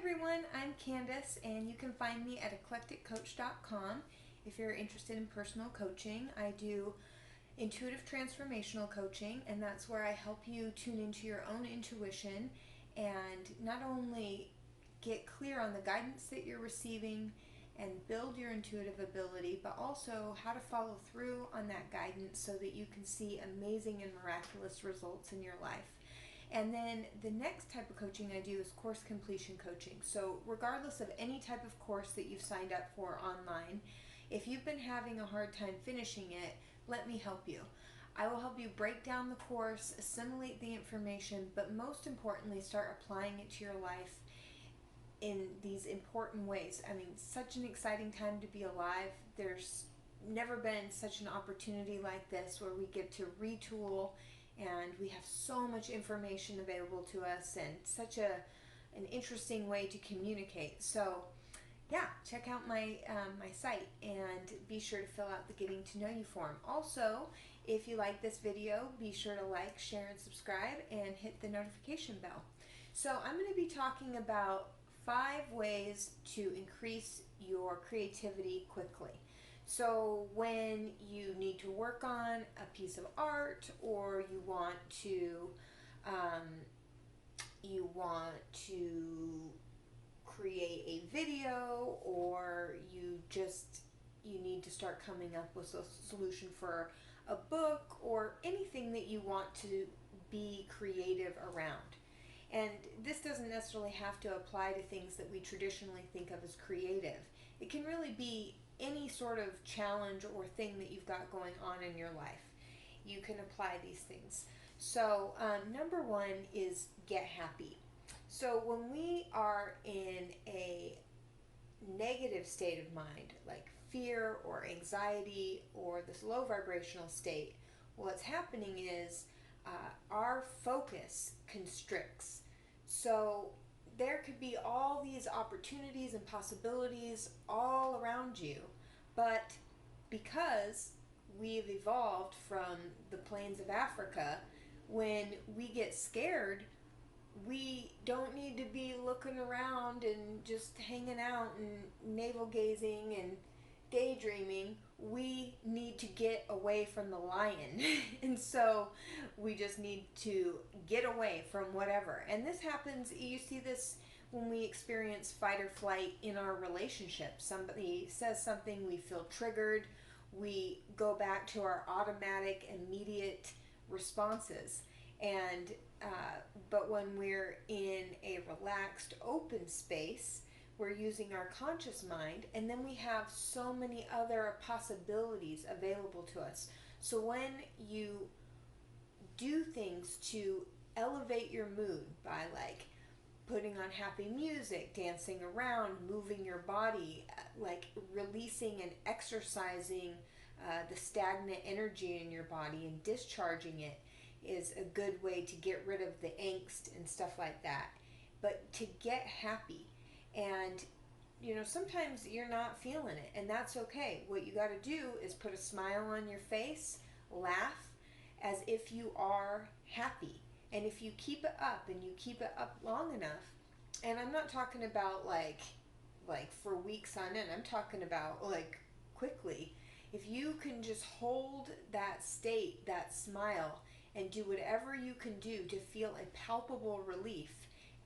everyone, I'm Candice, and you can find me at eclecticcoach.com if you're interested in personal coaching. I do intuitive transformational coaching, and that's where I help you tune into your own intuition and not only get clear on the guidance that you're receiving and build your intuitive ability, but also how to follow through on that guidance so that you can see amazing and miraculous results in your life. And then the next type of coaching I do is course completion coaching. So regardless of any type of course that you've signed up for online, if you've been having a hard time finishing it, let me help you. I will help you break down the course, assimilate the information, but most importantly, start applying it to your life in these important ways. I mean, such an exciting time to be alive. There's never been such an opportunity like this where we get to retool, and we have so much information available to us and such an interesting way to communicate. So yeah, check out my site and be sure to fill out the getting to know you form. Also, if you like this video, be sure to like, share, and subscribe and hit the notification bell. So I'm going to be talking about 5 ways to increase your creativity quickly. So when you need to work on a piece of art, or you want to create a video, or you need to start coming up with a solution for a book, or anything that you want to be creative around. And this doesn't necessarily have to apply to things that we traditionally think of as creative. It can really be any sort of challenge or thing that you've got going on in your life. You can apply these things. So number 1 is get happy. So when we are in a negative state of mind, like fear or anxiety or this low vibrational state, what's happening is our focus constricts. So there could be all these opportunities and possibilities all around you, but because we've evolved from the plains of Africa, when we get scared, we don't need to be looking around and just hanging out and navel gazing and daydreaming. We need to get away from the lion. And so we just need to get away from whatever. And this happens, you see this when we experience fight or flight in our relationship. Somebody says something, we feel triggered, we go back to our automatic, immediate responses. And but when we're in a relaxed, open space, we're using our conscious mind, and then we have so many other possibilities available to us. So when you do things to elevate your mood by like putting on happy music, dancing around, moving your body, like releasing and exercising the stagnant energy in your body and discharging it, is a good way to get rid of the angst and stuff like that. But to get happy, and you know, sometimes you're not feeling it, and that's okay. What you got to do is put a smile on your face, laugh as if you are happy. And if you keep it up and you keep it up long enough, and I'm not talking about like for weeks on end, I'm talking about like quickly. If you can just hold that state, that smile, and do whatever you can do to feel a palpable relief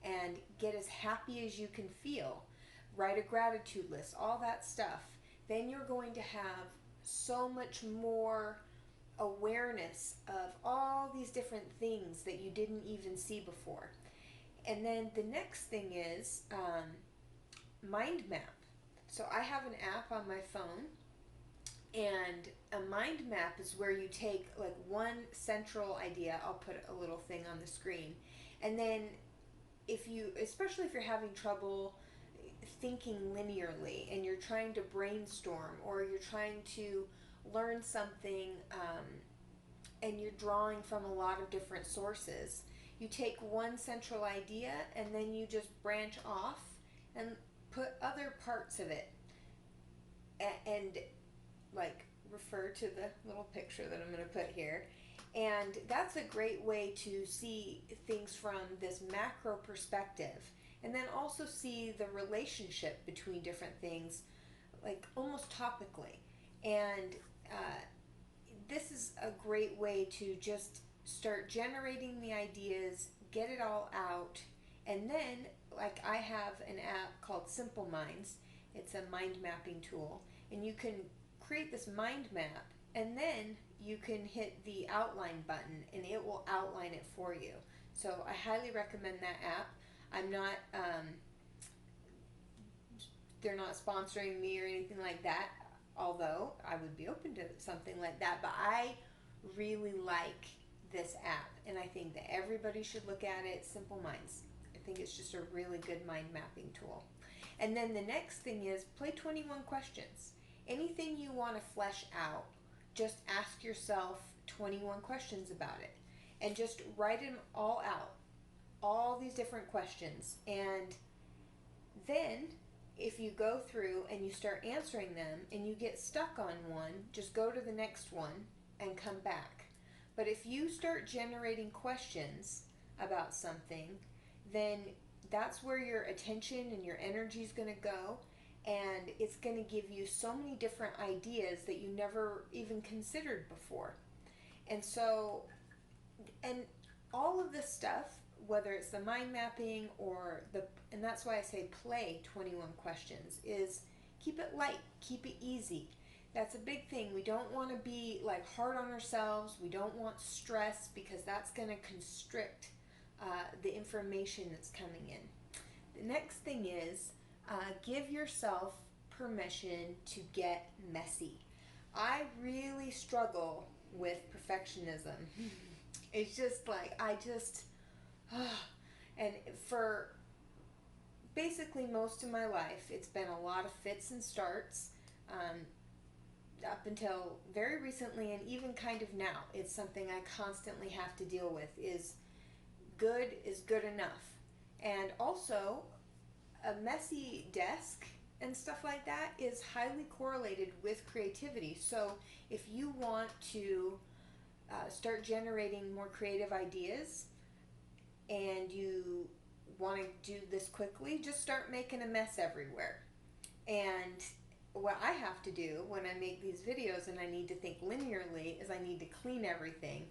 and get as happy as you can feel, write a gratitude list, all that stuff, then you're going to have so much more awareness of all these different things that you didn't even see before. And then the next thing is mind map. So I have an app on my phone, and a mind map is where you take like one central idea. I'll put a little thing on the screen, and then especially if you're having trouble thinking linearly and you're trying to brainstorm, or you're trying to learn something and you're drawing from a lot of different sources, you take one central idea and then you just branch off and put other parts of it and like refer to the little picture that I'm going to put here. And that's a great way to see things from this macro perspective and then also see the relationship between different things, like almost topically. And this is a great way to just start generating the ideas, get it all out, and then, like, I have an app called Simple Minds. It's a mind mapping tool, and you can create this mind map, and then you can hit the outline button, and it will outline it for you. So I highly recommend that app. I'm not, they're not sponsoring me or anything like that, although I would be open to something like that. But I really like this app, and I think that everybody should look at it. Simple Minds. I think it's just a really good mind mapping tool. And then the next thing is play 21 questions. Anything you want to flesh out, just ask yourself 21 questions about it, and just write them all out, all these different questions. And then if you go through and you start answering them and you get stuck on one, just go to the next one and come back. But if you start generating questions about something, then that's where your attention and your energy is going to go, and it's going to give you so many different ideas that you never even considered before. And so, and all of this stuff, whether it's the mind mapping or and that's why I say play 21 questions, is keep it light, keep it easy. That's a big thing. We don't want to be like hard on ourselves. We don't want stress, because that's going to constrict the information that's coming in. The next thing is give yourself permission to get messy. I really struggle with perfectionism. It's just like, and for basically most of my life, it's been a lot of fits and starts, up until very recently, and even kind of now. It's something I constantly have to deal with, is good enough. And also, a messy desk and stuff like that is highly correlated with creativity. So if you want to start generating more creative ideas, and you want to do this quickly, just start making a mess everywhere. And what I have to do when I make these videos and I need to think linearly is I need to clean everything.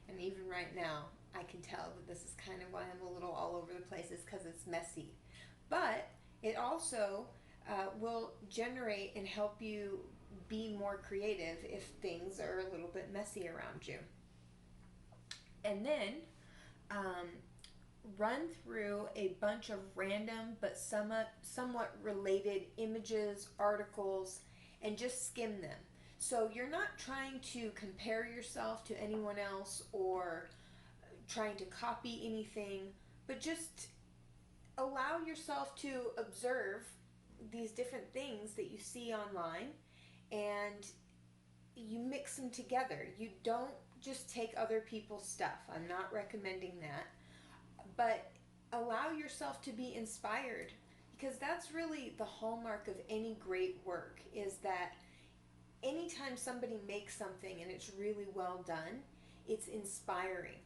And even right now, I can tell that this is kind of why I'm a little all over the place, is because it's messy. But it also will generate and help you be more creative if things are a little bit messy around you. And then run through a bunch of random but somewhat related images, articles, and just skim them. So you're not trying to compare yourself to anyone else or trying to copy anything, but just allow yourself to observe these different things that you see online, and you mix them together. You don't just take other people's stuff. I'm not recommending that. But allow yourself to be inspired, because that's really the hallmark of any great work, is that anytime somebody makes something and it's really well done, it's inspiring.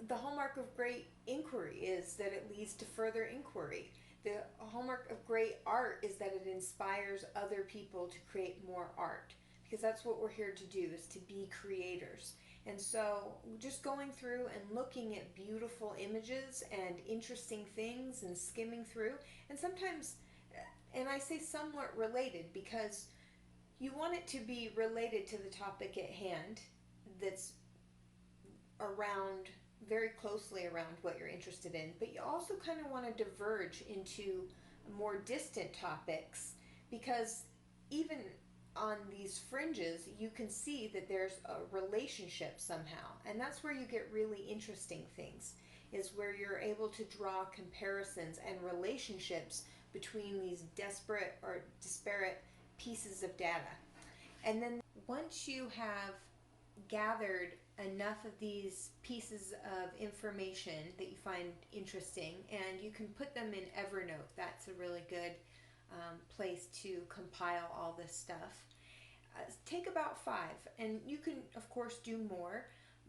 The hallmark of great inquiry is that it leads to further inquiry. The hallmark of great art is that it inspires other people to create more art, because that's what we're here to do, is to be creators. And so just going through and looking at beautiful images and interesting things and skimming through, and sometimes, and I say somewhat related, because you want it to be related to the topic at hand, that's around, very closely around what you're interested in, but you also kind of want to diverge into more distant topics, because even on these fringes you can see that there's a relationship somehow, and that's where you get really interesting things, is where you're able to draw comparisons and relationships between these disparate pieces of data. And then once you have gathered enough of these pieces of information that you find interesting, and you can put them in Evernote. That's a really good place to compile all this stuff. Take about 5, and you can of course do more,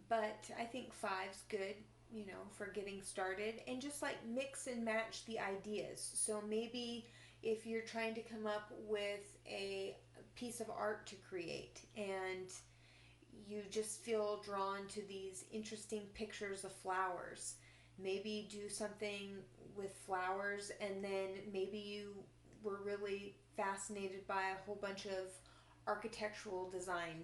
but I think 5's good. you know, for getting started, and just like mix and match the ideas. So maybe if you're trying to come up with a piece of art to create and you just feel drawn to these interesting pictures of flowers, maybe do something with flowers, and then maybe you were really fascinated by a whole bunch of architectural design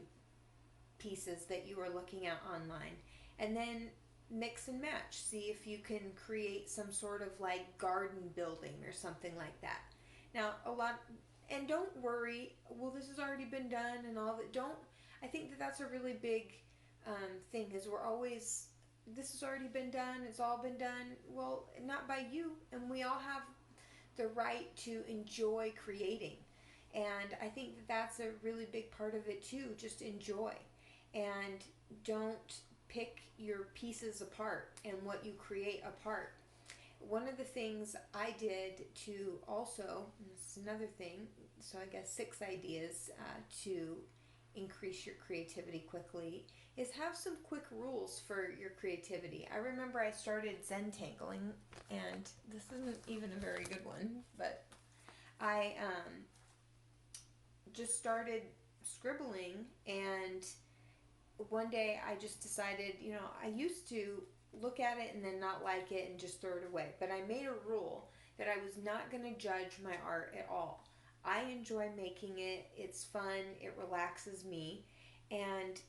pieces that you are looking at online, and then mix and match, see if you can create some sort of like garden building or something like that. Now a lot, and don't worry, well, this has already been done and all that. Don't, I think that that's a really big thing, is we're always, this has already been done, it's all been done. Well, not by you, and we all have the right to enjoy creating. And I think that that's a really big part of it too, just enjoy. And don't pick your pieces apart and what you create apart. One of the things I did to also, and this is another thing, so I guess 6 ideas to increase your creativity quickly, is have some quick rules for your creativity. I remember I started Zentangling, and this isn't even a very good one, but I just started scribbling, and one day I just decided, you know, I used to look at it and then not like it and just throw it away, but I made a rule that I was not going to judge my art at all. I enjoy making it, it's fun, it relaxes me, and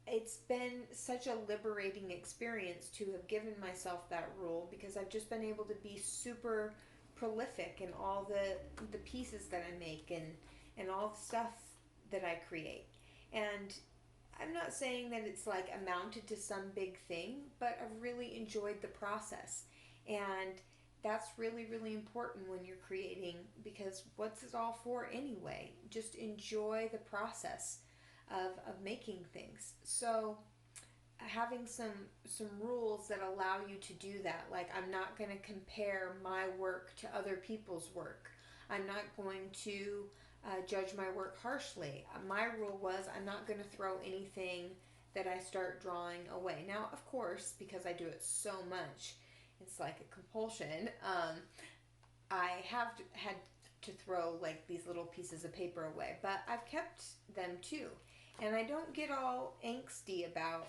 it's been such a liberating experience to have given myself that rule, because I've just been able to be super prolific in all the pieces that I make, and all the stuff that I create. And I'm not saying that it's like amounted to some big thing, but I've really enjoyed the process. And that's really, really important when you're creating, because what's it all for anyway? Just enjoy the process of making things. So having some rules that allow you to do that, like I'm not going to compare my work to other people's work. I'm not going to judge my work harshly. My rule was I'm not going to throw anything that I start drawing away. Now, of course, because I do it so much, it's like a compulsion. I have had to throw like these little pieces of paper away, but I've kept them too. And I don't get all angsty about,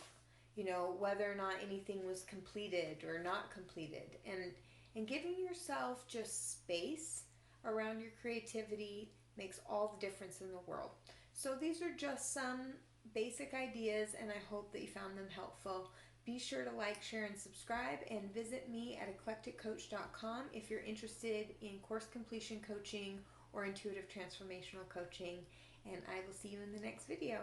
you know, whether or not anything was completed or not completed. And giving yourself just space around your creativity makes all the difference in the world. So these are just some basic ideas, and I hope that you found them helpful. Be sure to like, share, and subscribe, and visit me at eclecticcoach.com if you're interested in course completion coaching or intuitive transformational coaching. And I will see you in the next video.